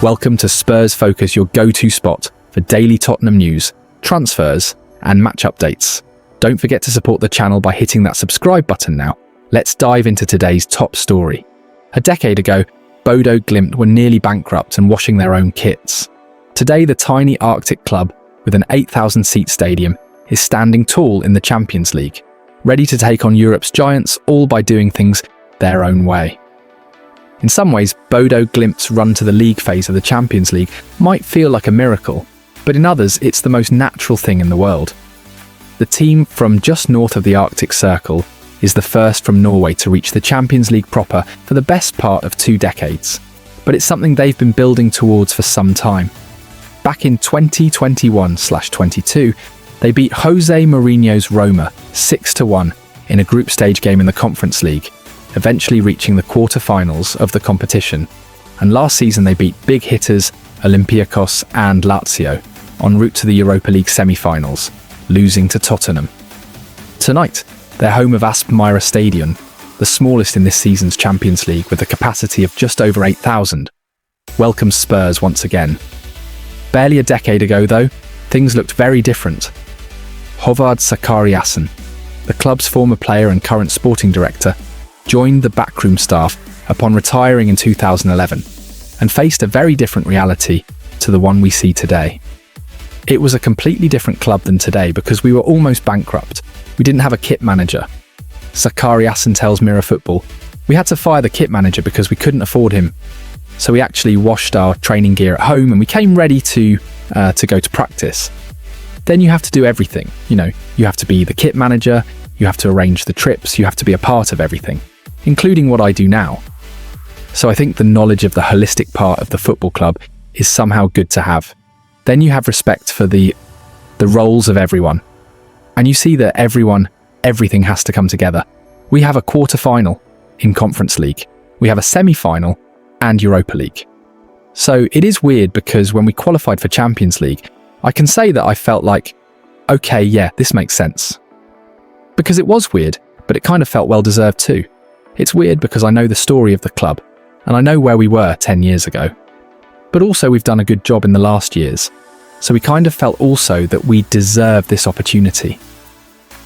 Welcome to Spurs Focus, your go-to spot for daily Tottenham news, transfers, and match updates. Don't forget to support the channel by hitting that subscribe button now. Let's dive into today's top story. A decade ago, Bodo Glimt were nearly bankrupt and washing their own kits. Today, the tiny Arctic club, with an 8,000-seat stadium, is standing tall in the Champions League, ready to take on Europe's giants, all by doing things their own way. In some ways, Bodo Glimt's run to the league phase of the Champions League might feel like a miracle, but in others, it's the most natural thing in the world. The team from just north of the Arctic Circle is the first from Norway to reach the Champions League proper for the best part of 2 decades, but it's something they've been building towards for some time. Back in 2021/22, they beat Jose Mourinho's Roma 6-1 in a group stage game in the Conference League, eventually reaching the quarter-finals of the competition. And last season they beat big hitters Olympiacos and Lazio en route to the Europa League semi-finals, losing to Tottenham. Tonight, they're home of Aspmyra Stadion, the smallest in this season's Champions League with a capacity of just over 8,000. Welcome Spurs once again. Barely a decade ago though, things looked very different. Håvard Zakariasen, the club's former player and current sporting director, joined the backroom staff upon retiring in 2011 and faced a very different reality to the one we see today. It was a completely different club than today because we were almost bankrupt. We didn't have a kit manager. Zakariasen tells Mirror Football, "We had to fire the kit manager because we couldn't afford him. So we actually washed our training gear at home and we came ready to go to practice. Then you have to do everything. You have to be the kit manager, you have to arrange the trips, you have to be a part of everything, including what I do now. So I think the knowledge of the holistic part of the football club is somehow good to have. Then you have respect for the roles of everyone. And you see that everything has to come together. We have a quarter-final in Conference League. We have a semi-final and Europa League. So it is weird because when we qualified for Champions League, I can say that I felt like, okay, yeah, this makes sense. Because it was weird, but it kind of felt well-deserved too. It's weird because I know the story of the club, and I know where we were 10 years ago. But also we've done a good job in the last years, so we kind of felt also that we deserve this opportunity.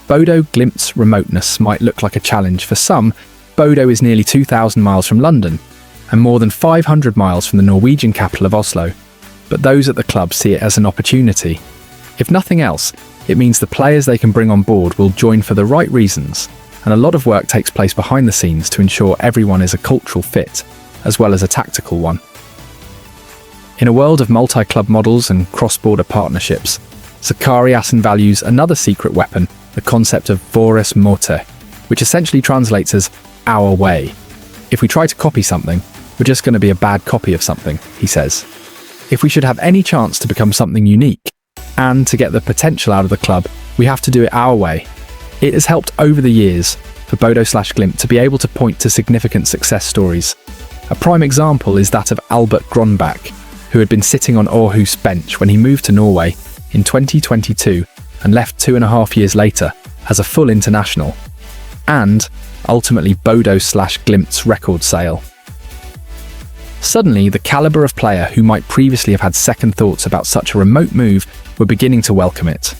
Bodo Glimt's remoteness might look like a challenge. For some, Bodo is nearly 2,000 miles from London, and more than 500 miles from the Norwegian capital of Oslo. But those at the club see it as an opportunity. If nothing else, it means the players they can bring on board will join for the right reasons, and a lot of work takes place behind the scenes to ensure everyone is a cultural fit, as well as a tactical one. In a world of multi-club models and cross-border partnerships, Zakariasen values another secret weapon, the concept of vores måte, which essentially translates as our way. If we try to copy something, we're just going to be a bad copy of something, he says. If we should have any chance to become something unique, and to get the potential out of the club, we have to do it our way. It has helped over the years for Bodo/Glimt to be able to point to significant success stories. A prime example is that of Albert Grønbæk, who had been sitting on Aarhus bench when he moved to Norway in 2022 and left 2.5 years later as a full international, and ultimately Bodo/Glimt's record sale. Suddenly, the calibre of player who might previously have had second thoughts about such a remote move were beginning to welcome it.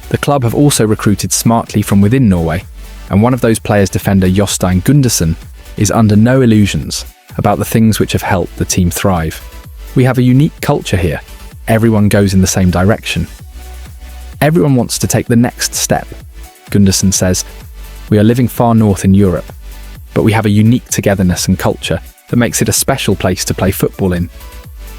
The club have also recruited smartly from within Norway, and one of those players, defender Jostein Gundersen, is under no illusions about the things which have helped the team thrive. We have a unique culture here. Everyone goes in the same direction. Everyone wants to take the next step. Gundersen says, "We are living far north in Europe, but we have a unique togetherness and culture that makes it a special place to play football in."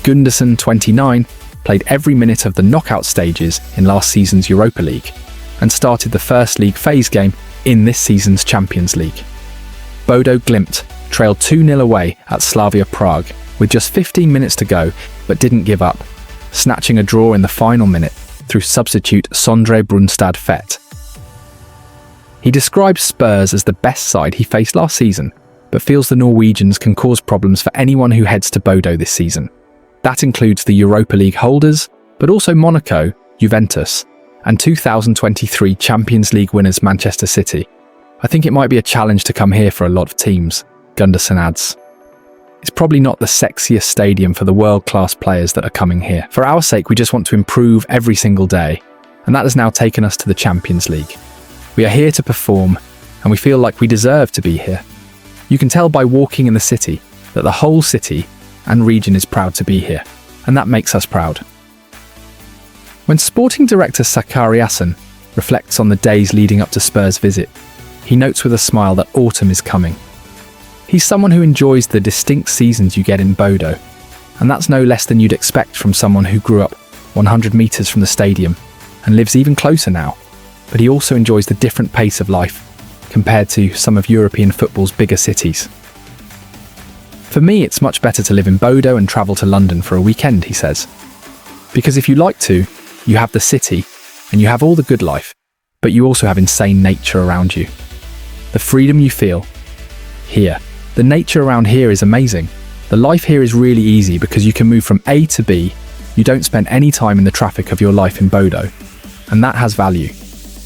Gundersen, 29, played every minute of the knockout stages in last season's Europa League and started the first league phase game in this season's Champions League. Bodo Glimt trailed 2-0 away at Slavia Prague with just 15 minutes to go, but didn't give up, snatching a draw in the final minute through substitute Sondre Brunstad Fett. He describes Spurs as the best side he faced last season, but feels the Norwegians can cause problems for anyone who heads to Bodo this season. That includes the Europa League holders, but also Monaco, Juventus, and 2023 Champions League winners Manchester City. I think it might be a challenge to come here for a lot of teams, Gundersen adds. It's probably not the sexiest stadium for the world-class players that are coming here. For our sake, we just want to improve every single day, and that has now taken us to the Champions League. We are here to perform, and we feel like we deserve to be here. You can tell by walking in the city that the whole city and region is proud to be here, and that makes us proud. When sporting director Zakariasen reflects on the days leading up to Spurs' visit, he notes with a smile that autumn is coming. He's someone who enjoys the distinct seasons you get in Bodo, and that's no less than you'd expect from someone who grew up 100 metres from the stadium and lives even closer now. But he also enjoys the different pace of life compared to some of European football's bigger cities. For me, it's much better to live in Bodo and travel to London for a weekend, he says. Because if you like to, you have the city and you have all the good life, but you also have insane nature around you. The freedom you feel here. The nature around here is amazing. The life here is really easy because you can move from A to B. You don't spend any time in the traffic of your life in Bodo, and that has value.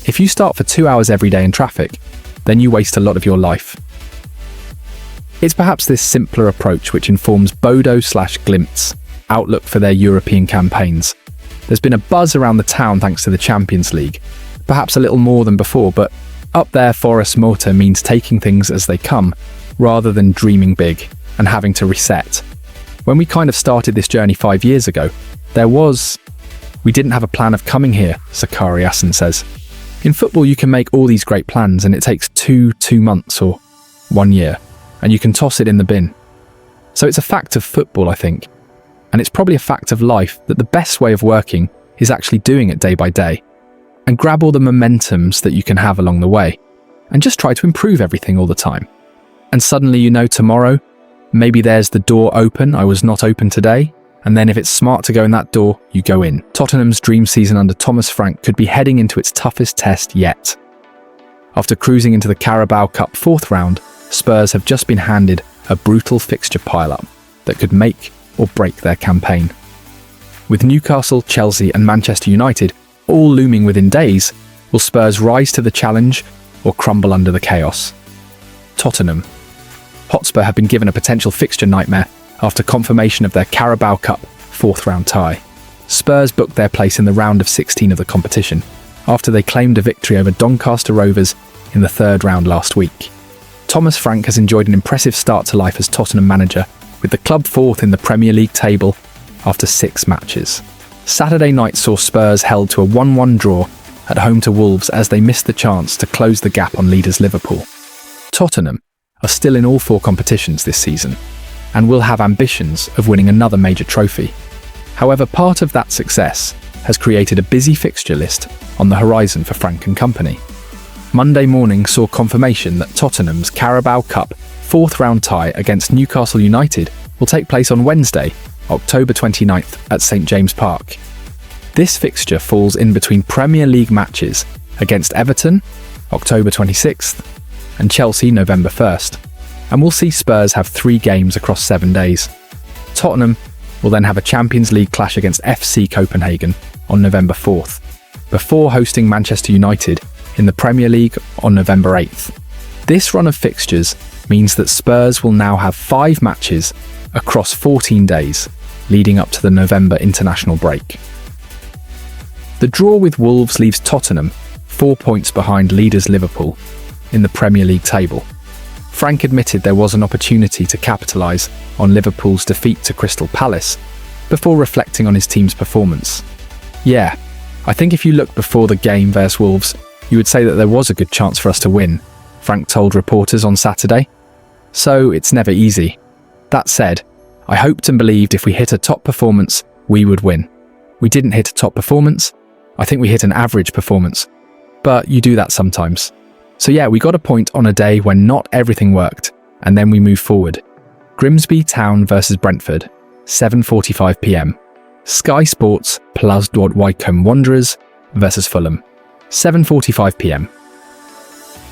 If you start for 2 hours every day in traffic, then you waste a lot of your life. It's perhaps this simpler approach which informs Bodo/Glimt's outlook for their European campaigns. There's been a buzz around the town thanks to the Champions League, perhaps a little more than before, but up there Forest Mortar means taking things as they come, rather than dreaming big and having to reset. When we kind of started this journey 5 years ago, we didn't have a plan of coming here, Zakariasen says. In football, you can make all these great plans and it takes two months or 1 year, and you can toss it in the bin. So it's a fact of football, I think. And it's probably a fact of life that the best way of working is actually doing it day by day, and grab all the momentums that you can have along the way, and just try to improve everything all the time. And suddenly you know tomorrow, maybe there's the door open, I was not open today, and then if it's smart to go in that door, you go in. Tottenham's dream season under Thomas Frank could be heading into its toughest test yet. After cruising into the Carabao Cup 4th round, Spurs have just been handed a brutal fixture pile-up that could make or break their campaign. With Newcastle, Chelsea and Manchester United all looming within days, will Spurs rise to the challenge or crumble under the chaos? Tottenham Hotspur have been given a potential fixture nightmare after confirmation of their Carabao Cup 4th round tie. Spurs booked their place in the round of 16 of the competition after they claimed a victory over Doncaster Rovers in the 3rd round last week. Thomas Frank has enjoyed an impressive start to life as Tottenham manager, with the club 4th in the Premier League table after 6 matches. Saturday night saw Spurs held to a 1-1 draw at home to Wolves as they missed the chance to close the gap on leaders Liverpool. Tottenham are still in all 4 competitions this season and will have ambitions of winning another major trophy. However, part of that success has created a busy fixture list on the horizon for Frank and company. Monday morning saw confirmation that Tottenham's Carabao Cup 4th round tie against Newcastle United will take place on Wednesday, October 29th at St James Park. This fixture falls in between Premier League matches against Everton, October 26th, and Chelsea, November 1st, and we'll see Spurs have 3 games across 7 days. Tottenham will then have a Champions League clash against FC Copenhagen on November 4th, before hosting Manchester United in the Premier League on November 8th. This run of fixtures means that Spurs will now have 5 matches across 14 days, leading up to the November international break. The draw with Wolves leaves Tottenham 4 points behind leaders Liverpool in the Premier League table. Frank admitted there was an opportunity to capitalise on Liverpool's defeat to Crystal Palace before reflecting on his team's performance. Yeah, I think if you looked before the game versus Wolves, you would say that there was a good chance for us to win, Frank told reporters on Saturday. So it's never easy. That said, I hoped and believed if we hit a top performance, we would win. We didn't hit a top performance. I think we hit an average performance. But you do that sometimes. So yeah, we got a point on a day when not everything worked, and then we move forward. Grimsby Town versus Brentford, 7:45 p.m. Sky Sports plus Wycombe Wanderers versus Fulham, 7:45 p.m.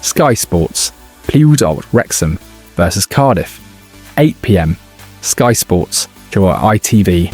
Sky Sports Plewdod Wrexham versus Cardiff, 8 p.m. Sky Sports or ITV.